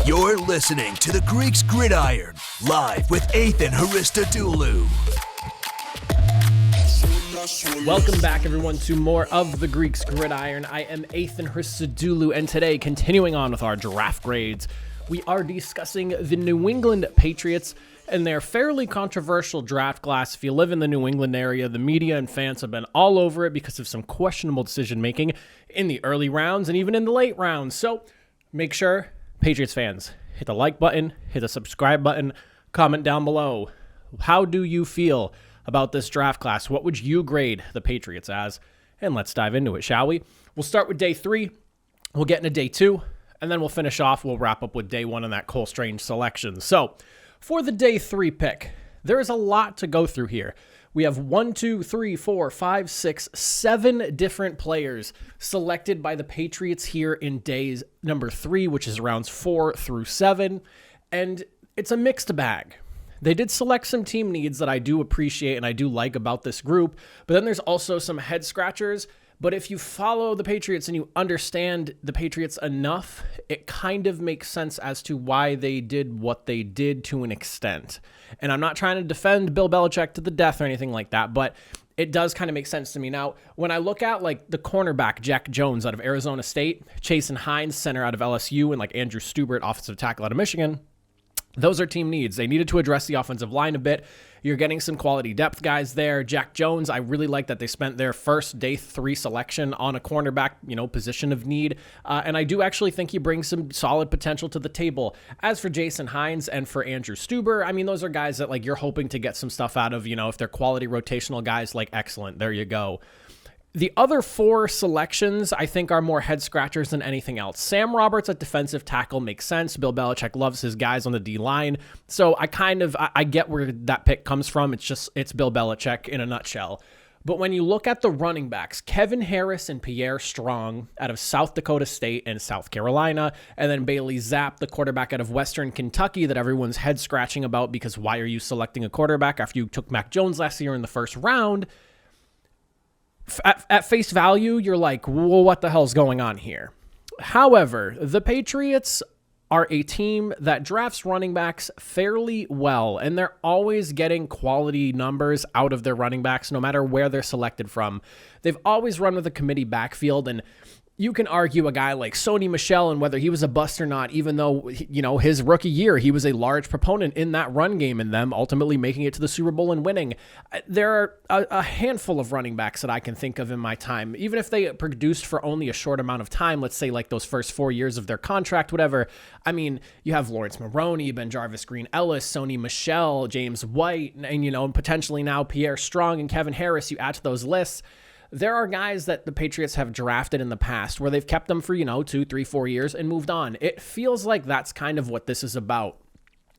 You're listening to the Greeks Gridiron, live with Ethan Haristodoulou. Welcome back, everyone, to more of the Greeks Gridiron. I am Ethan Haristodoulou, and today, continuing on with our draft grades, we are discussing the New England Patriots and their fairly controversial draft class. If you live in the New England area, the media and fans have been all over it because of some questionable decision-making in the early rounds and even in the late rounds. So make sure, Patriots fans, hit the like button, hit the subscribe button, comment down below. How do you feel about this draft class? What would you grade the Patriots as? And let's dive into it, shall we? We'll start with day 3. We'll get into day 2. And then we'll finish off. We'll wrap up with day 1 and that Cole Strange selection. So for the day 3 pick, there is a lot to go through here. We have 7 different players selected by the Patriots here in days number 3, which is rounds 4 through 7. And it's a mixed bag. They did select some team needs that I do appreciate and I do like about this group, but then there's also some head scratchers. But if you follow the Patriots and you understand the Patriots enough, it kind of makes sense as to why they did what they did to an extent. And I'm not trying to defend Bill Belichick to the death or anything like that, but it does kind of make sense to me. Now, when I look at like the cornerback, Jack Jones out of Arizona State, Chasen Hines, center out of LSU, and like Andrew Stubert, offensive tackle out of Michigan, those are team needs. They needed to address the offensive line a bit. You're getting some quality depth guys there. Jack Jones, I really like that they spent their first day 3 selection on a cornerback, position of need. And I do actually think he brings some solid potential to the table. As for Jason Hines and for Andrew Stuber, I mean, those are guys that like you're hoping to get some stuff out of, if they're quality rotational guys, like excellent. There you go. The other 4 selections, I think, are more head scratchers than anything else. Sam Roberts at defensive tackle makes sense. Bill Belichick loves his guys on the D-line. So I get where that pick comes from. It's Bill Belichick in a nutshell. But when you look at the running backs, Kevin Harris and Pierre Strong out of South Dakota State and South Carolina, and then Bailey Zapp, the quarterback out of Western Kentucky that everyone's head scratching about because why are you selecting a quarterback after you took Mac Jones last year in the first round? At face value, you're like, well, what the hell's going on here? However, the Patriots are a team that drafts running backs fairly well, and they're always getting quality numbers out of their running backs, no matter where they're selected from. They've always run with a committee backfield, and you can argue a guy like Sony Michel and whether he was a bust or not, even though, his rookie year, he was a large proponent in that run game and them ultimately making it to the Super Bowl and winning. There are a handful of running backs that I can think of in my time, even if they produced for only a short amount of time, let's say like those first 4 years of their contract, whatever. I mean, you have Lawrence Maroney, Ben Jarvis Green Ellis, Sony Michel, James White, and potentially now Pierre Strong and Kevin Harris. You add to those lists. There are guys that the Patriots have drafted in the past where they've kept them for, 2, 3, 4 years and moved on. It feels like that's kind of what this is about.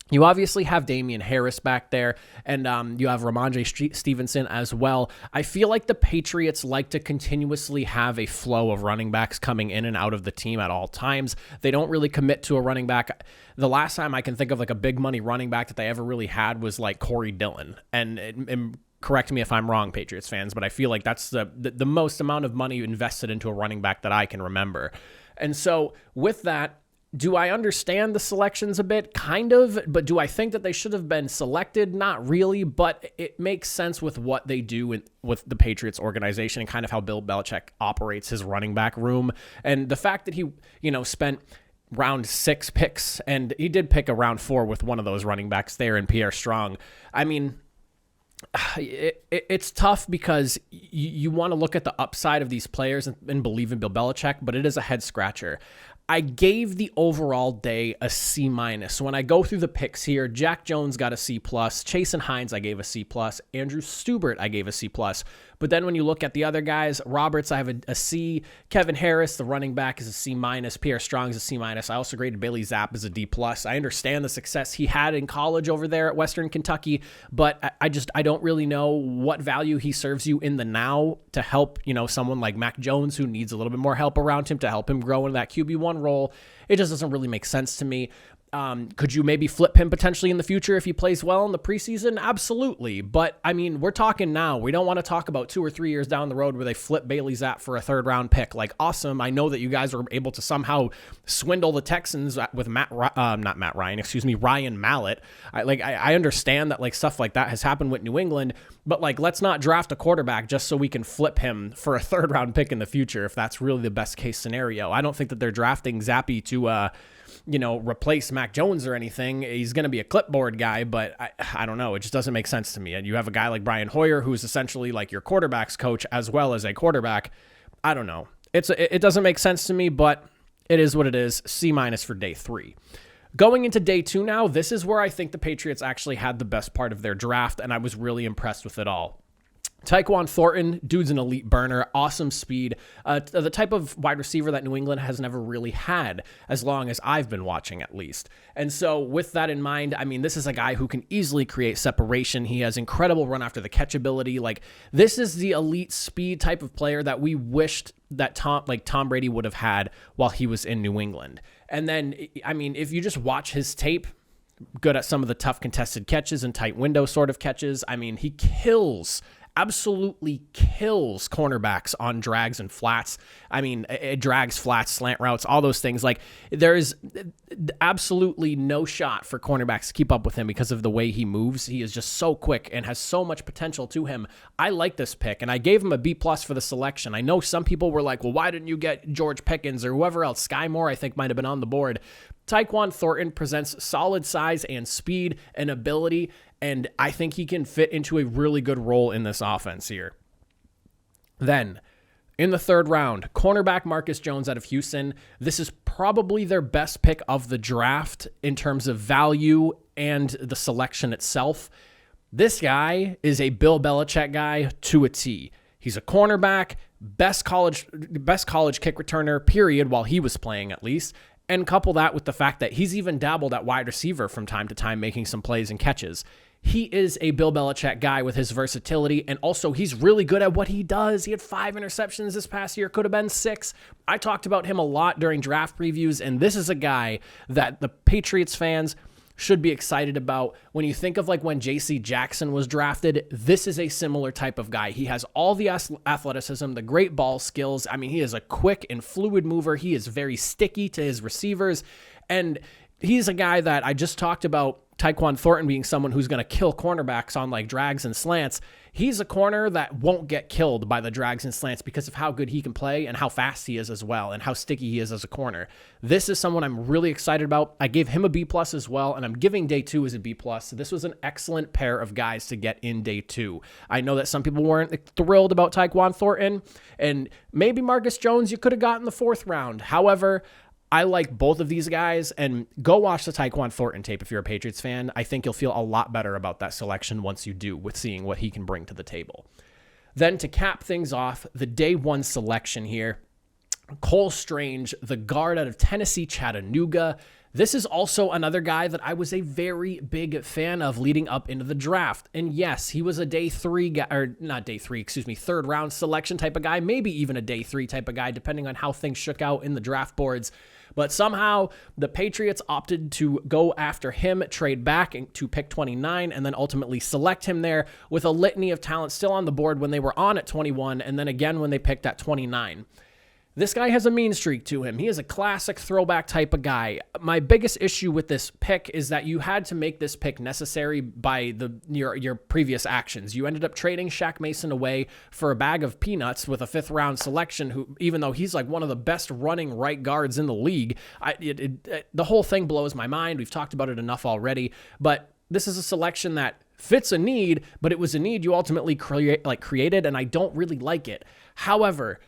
You obviously have Damian Harris back there, and you have Ramondre Stevenson as well. I feel like the Patriots like to continuously have a flow of running backs coming in and out of the team at all times. They don't really commit to a running back. The last time I can think of like a big money running back that they ever really had was like Corey Dillon, and correct me if I'm wrong, Patriots fans, but I feel like that's the most amount of money invested into a running back that I can remember. And so with that, do I understand the selections a bit? Kind of, but do I think that they should have been selected? Not really, but it makes sense with what they do with the Patriots organization and kind of how Bill Belichick operates his running back room. And the fact that he, spent round 6 picks, and he did pick a round 4 with one of those running backs there in Pierre Strong. I mean, it's tough because you want to look at the upside of these players and believe in Bill Belichick, but it is a head scratcher. I gave the overall day a C-. When I go through the picks here, Jack Jones got a C+, Chasen Hines I gave a C+, Andrew Stubert I gave a C+. But then when you look at the other guys, Roberts I have a C, Kevin Harris, the running back, is a C-, Pierre Strong is a C-. I also graded Bailey Zapp as a D+. I understand the success he had in college over there at Western Kentucky, but I don't really know what value he serves you in the now to help, someone like Mac Jones who needs a little bit more help around him to help him grow in that QB1 role. It just doesn't really make sense to me. Could you maybe flip him potentially in the future if he plays well in the preseason? Absolutely. But I mean, we're talking now. We don't want to talk about 2 or 3 years down the road where they flip Bailey Zappe for a 3rd round pick. Like, awesome. I know that you guys were able to somehow swindle the Texans with Ryan Mallett. I understand that like stuff like that has happened with New England, but like, let's not draft a quarterback just so we can flip him for a 3rd round pick in the future if that's really the best case scenario. I don't think that they're drafting Zappe to, replace Mac Jones or anything. He's going to be a clipboard guy, but I don't know. It just doesn't make sense to me. And you have a guy like Brian Hoyer, who's essentially like your quarterback's coach as well as a quarterback. I don't know. It doesn't make sense to me, but it is what it is. C- for day 3. Going into day 2 now, this is where I think the Patriots actually had the best part of their draft, and I was really impressed with it all. Taekwon Thornton, dude's an elite burner, awesome speed, the type of wide receiver that New England has never really had, as long as I've been watching at least. And so with that in mind, I mean, this is a guy who can easily create separation. He has incredible run after the catch ability. Like, this is the elite speed type of player that we wished that Tom Brady would have had while he was in New England. And then, I mean, if you just watch his tape, good at some of the tough contested catches and tight window sort of catches. I mean, he absolutely kills cornerbacks on drags and flats. I mean, drags, flats, slant routes, all those things. Like, there is absolutely no shot for cornerbacks to keep up with him because of the way he moves. He is just so quick and has so much potential to him. I like this pick, and I gave him a B+ for the selection. I know some people were like, well, why didn't you get George Pickens or whoever else? Sky Moore, I think, might have been on the board. Taekwon Thornton presents solid size and speed and ability, and I think he can fit into a really good role in this offense here. Then, in the 3rd round, cornerback Marcus Jones out of Houston. This is probably their best pick of the draft in terms of value and the selection itself. This guy is a Bill Belichick guy to a T. He's a cornerback, best college kick returner, period, while he was playing at least. And couple that with the fact that he's even dabbled at wide receiver from time to time, making some plays and catches. He is a Bill Belichick guy with his versatility, and also he's really good at what he does. He had 5 interceptions this past year, could have been 6. I talked about him a lot during draft previews, and this is a guy that the Patriots fans should be excited about. When you think of like when J.C. Jackson was drafted, this is a similar type of guy. He has all the athleticism, the great ball skills. I mean, he is a quick and fluid mover. He is very sticky to his receivers, and he's a guy that I just talked about. Taekwon Thornton being someone who's going to kill cornerbacks on like drags and slants. He's a corner that won't get killed by the drags and slants because of how good he can play and how fast he is as well and how sticky he is as a corner. This is someone I'm really excited about. I gave him a B+ as well, and I'm giving day 2 as a B+. This was an excellent pair of guys to get in day 2. I know that some people weren't thrilled about Taekwon Thornton, and maybe Marcus Jones you could have gotten the 4th round. However, I like both of these guys, and go watch the Taekwon Thornton tape if you're a Patriots fan. I think you'll feel a lot better about that selection once you do, with seeing what he can bring to the table. Then to cap things off, the day 1 selection here, Cole Strange, the guard out of Tennessee, Chattanooga. This is also another guy that I was a very big fan of leading up into the draft. And yes, he was a day 3 guy, or not day 3, 3rd round selection type of guy, maybe even a day 3 type of guy, depending on how things shook out in the draft boards. But somehow the Patriots opted to go after him, trade back to pick 29, and then ultimately select him there with a litany of talent still on the board when they were on at 21, and then again when they picked at 29. This guy has a mean streak to him. He is a classic throwback type of guy. My biggest issue with this pick is that you had to make this pick necessary by your previous actions. You ended up trading Shaq Mason away for a bag of peanuts with a 5th round selection, who, even though he's like one of the best running right guards in the league, the whole thing blows my mind. We've talked about it enough already, but this is a selection that fits a need, but it was a need you ultimately created, and I don't really like it. However,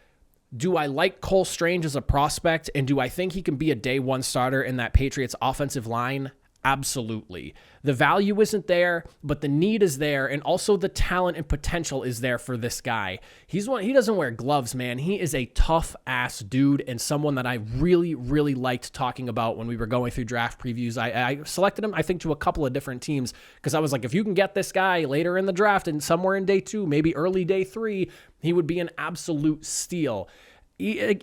do I like Cole Strange as a prospect, and do I think he can be a day 1 starter in that Patriots offensive line? Absolutely. The value isn't there, but the need is there, and also the talent and potential is there for this guy. He doesn't wear gloves, man. He is a tough-ass dude, and someone that I really, really liked talking about when we were going through draft previews. I selected him, I think, to a couple of different teams, because I was like, if you can get this guy later in the draft and somewhere in day 2, maybe early day 3, he would be an absolute steal.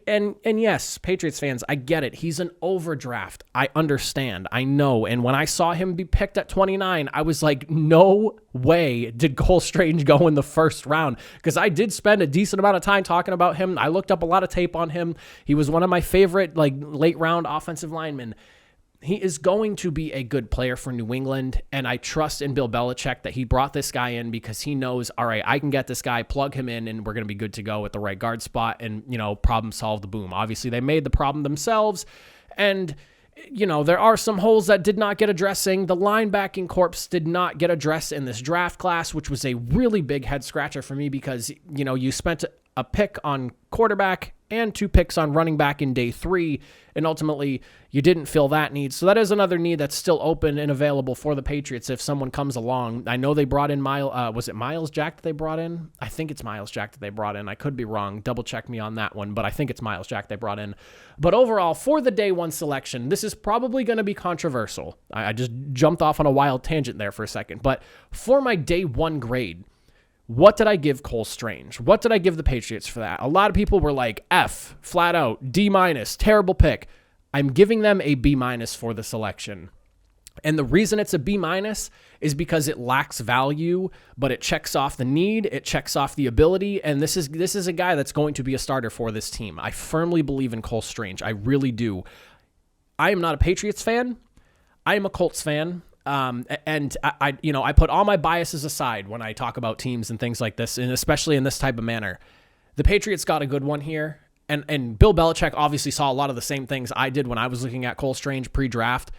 And yes, Patriots fans, I get it. He's an overdraft. I understand. I know. And when I saw him be picked at 29, I was like, no way did Cole Strange go in the first round, because I did spend a decent amount of time talking about him. I looked up a lot of tape on him. He was one of my favorite late round offensive linemen. He is going to be a good player for New England, and I trust in Bill Belichick that he brought this guy in because he knows, all right, I can get this guy, plug him in, and we're going to be good to go at the right guard spot and, problem solve the boom. Obviously, they made the problem themselves, and, there are some holes that did not get addressing. The linebacking corps did not get addressed in this draft class, which was a really big head scratcher for me because, you spent a pick on quarterback and 2 picks on running back in day 3, and ultimately you didn't fill that need. So that is another need that's still open and available for the Patriots if someone comes along. I know they brought in was it Miles Jack that they brought in? I think it's Miles Jack that they brought in. I could be wrong. Double check me on that one, but I think it's Miles Jack they brought in. But overall, for the day 1 selection, this is probably going to be controversial. I just jumped off on a wild tangent there for a second. But for my day 1 grade, what did I give Cole Strange? What did I give the Patriots for that? A lot of people were like, F, flat out, D-, terrible pick. I'm giving them a B- for the selection. And the reason it's a B- is because it lacks value, but it checks off the need, it checks off the ability, and this is a guy that's going to be a starter for this team. I firmly believe in Cole Strange. I really do. I am not a Patriots fan. I am a Colts fan. And I put all my biases aside when I talk about teams and things like this, and especially in this type of manner. The Patriots got a good one here, and Bill Belichick obviously saw a lot of the same things I did when I was looking at Cole Strange pre-draft.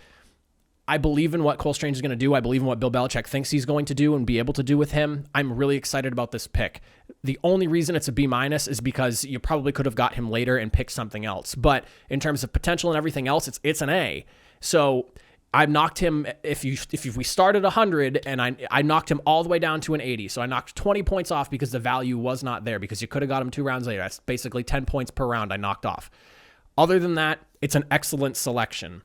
I believe in what Cole Strange is going to do. I believe in what Bill Belichick thinks he's going to do and be able to do with him. I'm really excited about this pick. The only reason it's a B- is because you probably could have got him later and picked something else. But in terms of potential and everything else, it's an A. So I knocked him, if we started 100 and I knocked him all the way down to an 80. So I knocked 20 points off because the value was not there, because you could have got him 2 rounds later. That's basically 10 points per round I knocked off. Other than that, it's an excellent selection.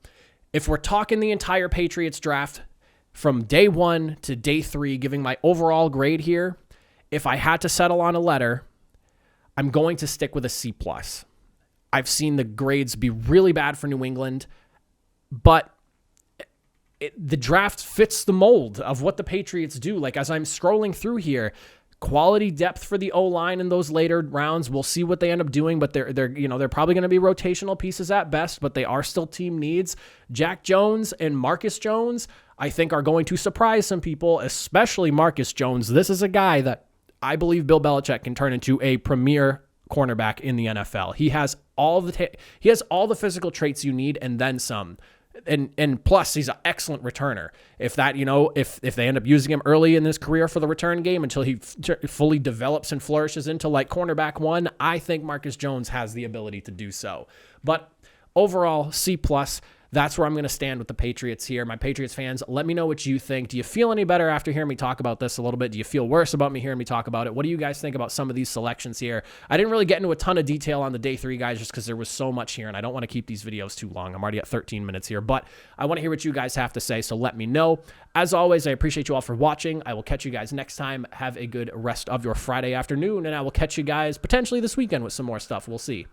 If we're talking the entire Patriots draft from day 1 to day 3, giving my overall grade here, if I had to settle on a letter, I'm going to stick with a C+. I've seen the grades be really bad for New England, but the draft fits the mold of what the Patriots do. Like, as I'm scrolling through here, quality depth for the O-line in those later rounds. We'll see what they end up doing, but they're probably going to be rotational pieces at best, but they are still team needs. Jack Jones and Marcus Jones, I think, are going to surprise some people, especially Marcus Jones. This is a guy that I believe Bill Belichick can turn into a premier cornerback in the NFL. He has all the physical traits you need and then some. And plus, he's an excellent returner. If they end up using him early in his career for the return game until he fully develops and flourishes into like cornerback 1, I think Marcus Jones has the ability to do so. But overall, C+. That's where I'm going to stand with the Patriots here. My Patriots fans, let me know what you think. Do you feel any better after hearing me talk about this a little bit? Do you feel worse about me hearing me talk about it? What do you guys think about some of these selections here? I didn't really get into a ton of detail on the day 3 guys just because there was so much here, and I don't want to keep these videos too long. I'm already at 13 minutes here, but I want to hear what you guys have to say, so let me know. As always, I appreciate you all for watching. I will catch you guys next time. Have a good rest of your Friday afternoon, and I will catch you guys potentially this weekend with some more stuff. We'll see.